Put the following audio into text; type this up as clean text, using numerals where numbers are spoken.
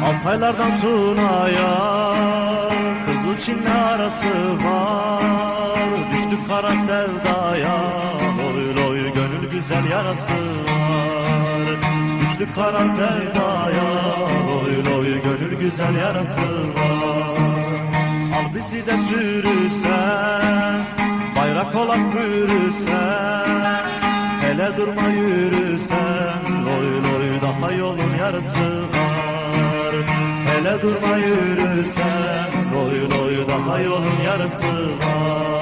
Altaylardan Tuna'ya Kızılçin'le arası var. Düştük kara sevdaya, loy loy gönül güzel yarası var. Düştük kara sevdaya, loy loy gönül güzel yarası var. Al bizi de sürürsen, bayrak olarak bürürsen, hele durma yürürsen, loy loy daha yolun yarısı var. Hele durma yürürsen, loy loy daha yolun yarısı var.